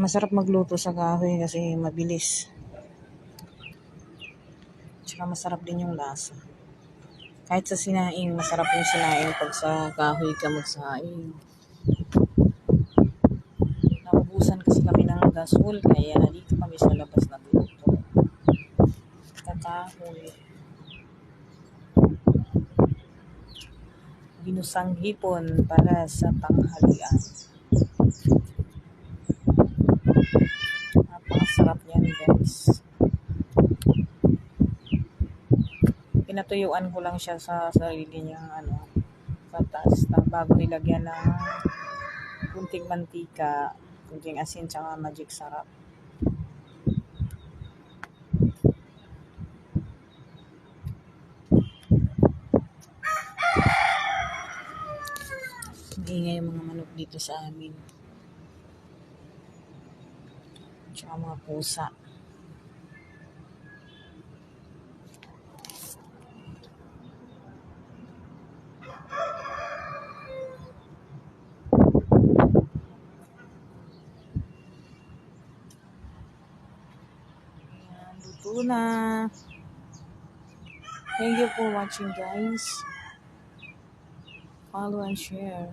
Masarap magluto sa kahoy kasi mabilis. Tsaka masarap din yung lasa. Kahit sa sinaing, masarap yung sinaing pag sa kahoy ka magsaing. Naubusan kasi kami ng gasol, kaya dito kami sa labas nagluto. Kakahoy. Ginusang hipon para sa tanghalian. Napakasarap yan, guys. Pinatuyuan ko lang siya sa sarili niyang patas. Bago nilagyan ng kunting mantika, kunting asin, tsaka magic sarap. Maingay yung mga manok dito sa amin. Tsaka mga pusa. Ayan, luto na. Thank you for watching, guys. Follow and share.